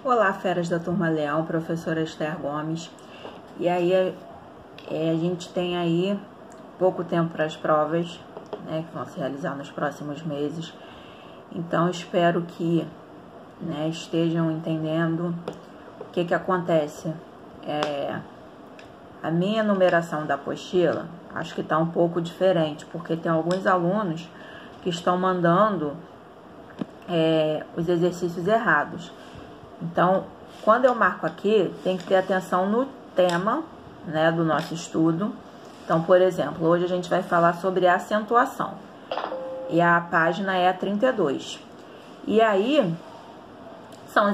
Olá, feras da Turma Leão, professora Esther Gomes. E aí a gente tem aí pouco tempo para as provas, né, que vão se realizar nos próximos meses. Então espero que, né, estejam entendendo o que acontece. A minha numeração da apostila acho que está um pouco diferente, porque tem alguns alunos que estão mandando os exercícios errados. Então, quando eu marco aqui, tem que ter atenção no tema, né, do nosso estudo. Então, por exemplo, hoje a gente vai falar sobre acentuação. E a página é a 32. E aí, são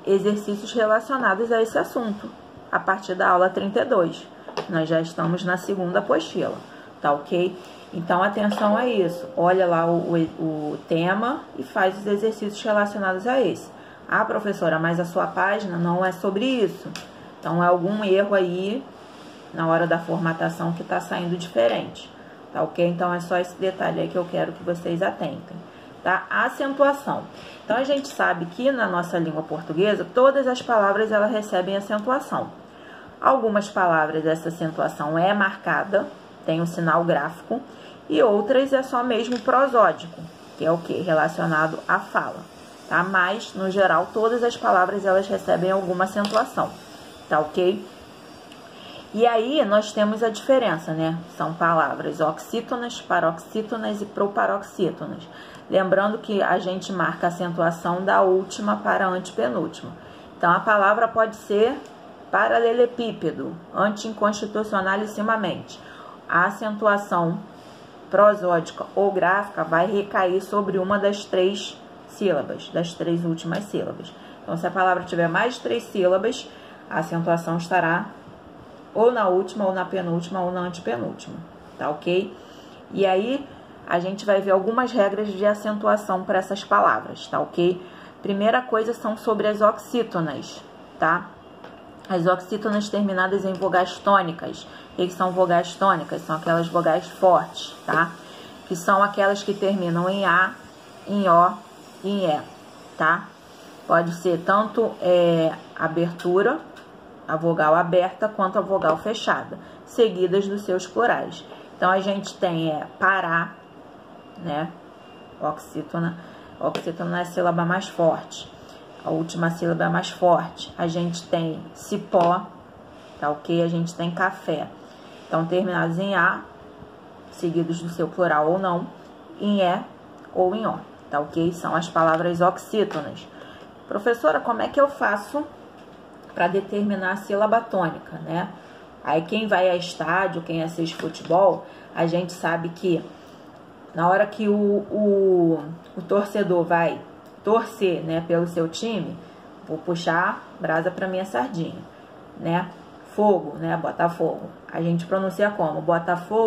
exercícios relacionados a esse assunto, a partir da aula 32. Nós já estamos na segunda apostila, tá ok? Então, atenção a isso. Olha lá o tema e faz os exercícios relacionados a esse. Ah, professora, mas a sua página não é sobre isso. Então, é algum erro aí na hora da formatação que está saindo diferente, tá ok? Então, é só esse detalhe aí que eu quero que vocês atentem, tá? Acentuação. Então, a gente sabe que na nossa língua portuguesa, todas as palavras, elas recebem acentuação. Algumas palavras, essa acentuação é marcada, tem um sinal gráfico, e outras é só mesmo prosódico, que é o quê? Relacionado à fala. Tá? Mas, no geral, todas as palavras, elas recebem alguma acentuação, tá ok? E aí, nós temos a diferença, né? São palavras oxítonas, paroxítonas e proparoxítonas. Lembrando que a gente marca a acentuação da última para a antepenúltima. Então, a palavra pode ser paralelepípedo, anti-inconstitucionalissimamente. A acentuação prosódica ou gráfica vai recair sobre uma das três sílabas, das três últimas sílabas. Então, se a palavra tiver mais de 3 sílabas, a acentuação estará ou na última, ou na penúltima, ou na antepenúltima, tá ok? E aí, a gente vai ver algumas regras de acentuação para essas palavras, tá ok? Primeira coisa são sobre as oxítonas, tá? As oxítonas terminadas em vogais tônicas. O que são vogais tônicas? São aquelas vogais fortes, tá? Que são aquelas que terminam em A, em O e em E, tá? Pode ser tanto abertura, a vogal aberta, quanto a vogal fechada, seguidas dos seus plurais. Então, a gente tem pará, né? Oxítona. Oxítona é a sílaba mais forte. A última sílaba é mais forte. A gente tem cipó, tá ok? A gente tem café. Então, terminados em A, seguidos do seu plural ou não, em E ou em O, tá ok? São as palavras oxítonas. Professora, como é que eu faço para determinar a sílaba tônica, né? Aí, quem vai a estádio, quem assiste futebol, a gente sabe que na hora que o torcedor vai torcer, né, pelo seu time, vou puxar brasa para minha sardinha, né? Fogo, né? Botafogo. A gente pronuncia como? Botafogo.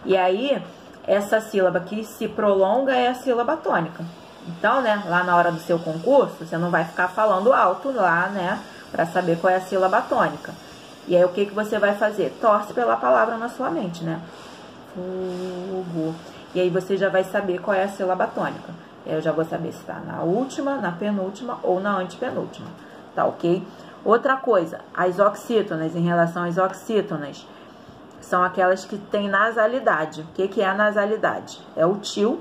E aí, essa sílaba que se prolonga é a sílaba tônica. Então, né, lá na hora do seu concurso, você não vai ficar falando alto lá, né, para saber qual é a sílaba tônica. E aí, o que você vai fazer? Torce pela palavra na sua mente, né? Fogo. E aí, você já vai saber qual é a sílaba tônica. Eu já vou saber se está na última, na penúltima ou na antepenúltima, tá ok? Outra coisa, as oxítonas, em relação às oxítonas, são aquelas que têm nasalidade. O que é a nasalidade? É o til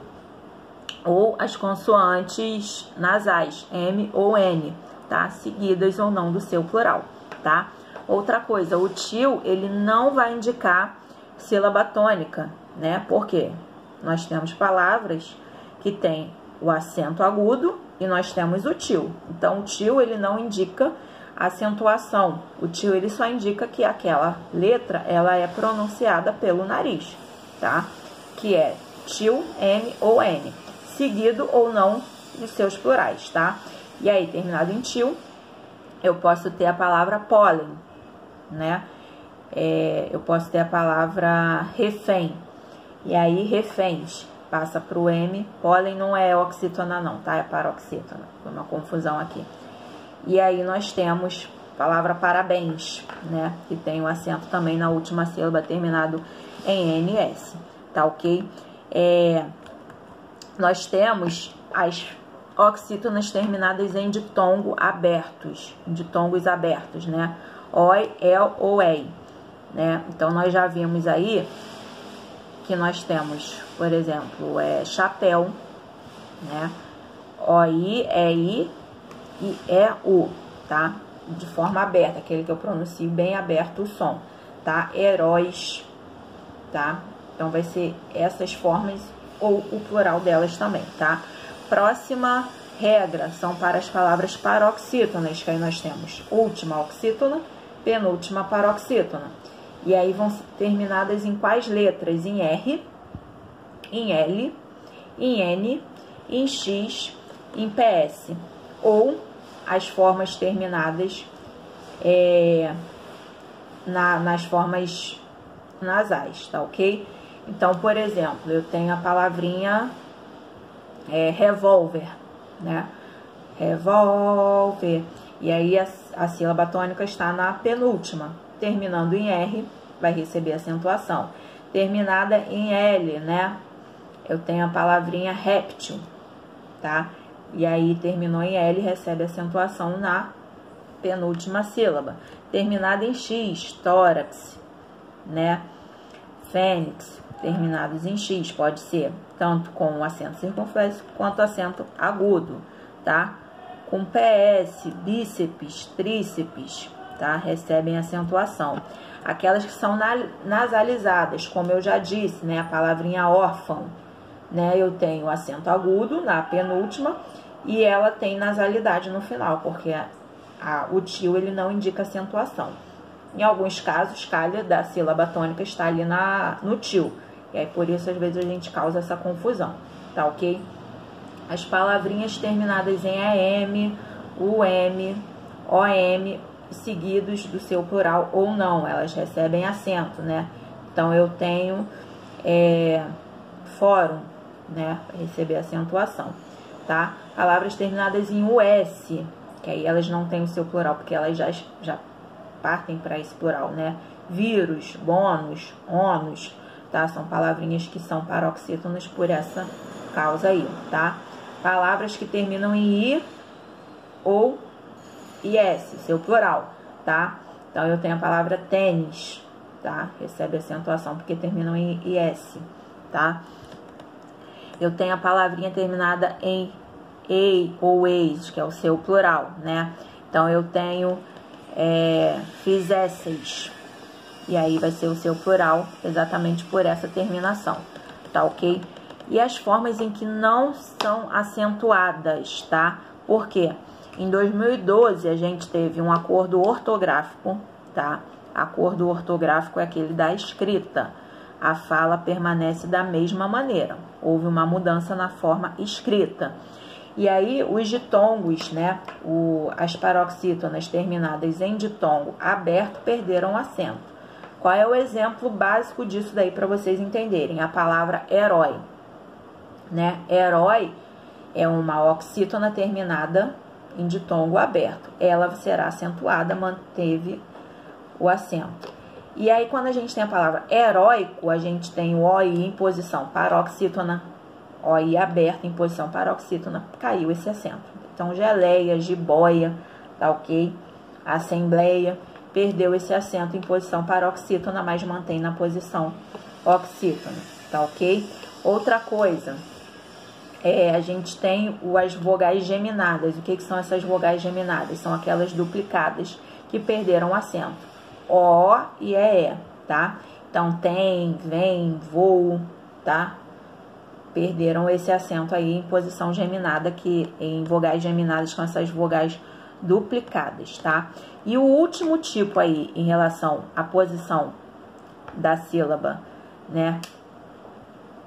ou as consoantes nasais, M ou N, tá? Seguidas ou não do seu plural, tá? Outra coisa, o til, ele não vai indicar sílaba tônica, né? Por quê? Nós temos palavras que têm o acento agudo e nós temos o til. Então, o til, ele não indica acentuação. O til, ele só indica que aquela letra, ela é pronunciada pelo nariz, tá? Que é til, M ou N, seguido ou não dos seus plurais, tá? E aí, terminado em til, eu posso ter a palavra pólen, né? Eu posso ter a palavra refém. E aí, reféns, passa para o M. Pólen não é oxítona não, tá? É paroxítona. Foi uma confusão aqui. E aí, nós temos a palavra parabéns, né? Que tem o acento também na última sílaba, terminado em NS, tá ok? Nós temos as oxítonas terminadas em ditongos abertos, né? Oi, el ou ei, né? Então, nós já vimos aí que nós temos, por exemplo, chapéu, né? OI, EI e EU, tá? De forma aberta, aquele que eu pronuncio bem aberto o som, tá? Heróis, tá? Então, vai ser essas formas ou o plural delas também, tá? Próxima regra são para as palavras paroxítonas, que aí nós temos última oxítona, penúltima paroxítona. E aí vão ser terminadas em quais letras? Em R, em L, em N, em X, em PS. Ou as formas terminadas nas formas nasais, tá ok? Então, por exemplo, eu tenho a palavrinha revólver, né? Revólver. E aí a sílaba tônica está na penúltima. Terminando em R, vai receber acentuação. Terminada em L, né? Eu tenho a palavrinha réptil, tá? E aí terminou em L, recebe acentuação na penúltima sílaba. Terminada em X, tórax, né? Fênix, terminados em X, pode ser tanto com acento circunflexo quanto acento agudo, tá? Com PS, bíceps, tríceps, tá? Recebem acentuação. Aquelas que são nasalizadas, como eu já disse, né? A palavrinha órfão, né? Eu tenho acento agudo na penúltima e ela tem nasalidade no final, porque o tio ele não indica acentuação. Em alguns casos, calha da sílaba tônica está ali no tio. E aí, por isso, às vezes, a gente causa essa confusão, tá ok? As palavrinhas terminadas em EM, UM, OM, seguidos do seu plural ou não, elas recebem acento, né? Então, eu tenho fórum, né? Para receber acentuação, tá? Palavras terminadas em US, que aí elas não têm o seu plural, porque elas já partem para esse plural, né? Vírus, bônus, ônus, tá? São palavrinhas que são paroxítonas por essa causa aí, tá? Palavras que terminam em I ou IS, seu plural, tá? Então, eu tenho a palavra tênis, tá? Recebe acentuação porque terminam em IS, tá? Eu tenho a palavrinha terminada em EI ou EIS, que é o seu plural, né? Então, eu tenho fizesseis, e aí vai ser o seu plural exatamente por essa terminação, tá ok? E as formas em que não são acentuadas, tá? Por quê? Em 2012 a gente teve um acordo ortográfico, tá? Acordo ortográfico é aquele da escrita. A fala permanece da mesma maneira. Houve uma mudança na forma escrita. E aí, os ditongos, né, as paroxítonas terminadas em ditongo aberto perderam o acento. Qual é o exemplo básico disso daí para vocês entenderem? A palavra herói, né? Herói é uma oxítona terminada em ditongo aberto. Ela será acentuada, manteve o acento. E aí, quando a gente tem a palavra heróico, a gente tem o OI em posição paroxítona, OI aberto em posição paroxítona, caiu esse acento. Então, geleia, jiboia, tá ok? Assembleia, perdeu esse acento em posição paroxítona, mas mantém na posição oxítona, tá ok? Outra coisa, a gente tem as vogais geminadas. O que são essas vogais geminadas? São aquelas duplicadas que perderam o acento. O e E, tá? Então, tem, vem, voo, tá? Perderam esse acento aí em posição geminada, que em vogais geminadas com essas vogais duplicadas, tá? E o último tipo aí, em relação à posição da sílaba, né?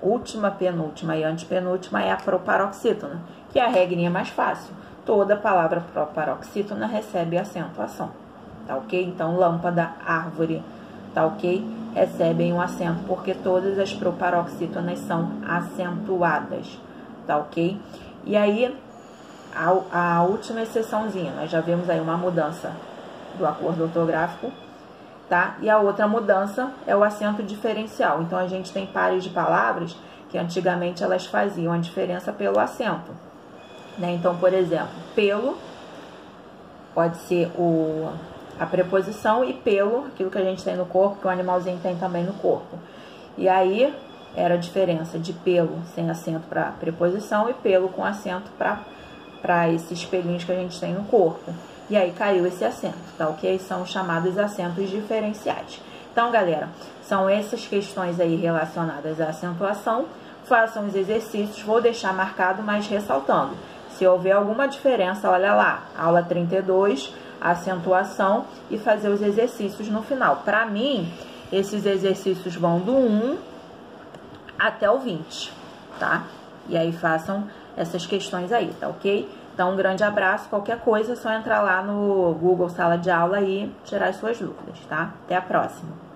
Última, penúltima e antepenúltima é a proparoxítona, que é a regrinha mais fácil. Toda palavra proparoxítona recebe acentuação, tá ok? Então, lâmpada, árvore, tá ok? Recebem um acento, porque todas as proparoxítonas são acentuadas, tá ok? E aí, a última exceçãozinha, nós já vimos aí uma mudança do acordo ortográfico, tá? E a outra mudança é o acento diferencial. Então, a gente tem pares de palavras que antigamente elas faziam a diferença pelo acento. né? Então, por exemplo, pelo pode ser a preposição e pelo, aquilo que a gente tem no corpo, que o animalzinho tem também no corpo. E aí, era a diferença de pelo sem acento para preposição e pelo com acento para esses pelinhos que a gente tem no corpo. E aí caiu esse acento, tá ok? São chamados acentos diferenciais. Então, galera, são essas questões aí relacionadas à acentuação. Façam os exercícios, vou deixar marcado, mas ressaltando. Se houver alguma diferença, olha lá, aula 32, acentuação, e fazer os exercícios no final. Para mim, esses exercícios vão do 1 até o 20, tá? E aí façam essas questões aí, tá ok? Então, um grande abraço. Qualquer coisa é só entrar lá no Google Sala de Aula e tirar as suas dúvidas, tá? Até a próxima.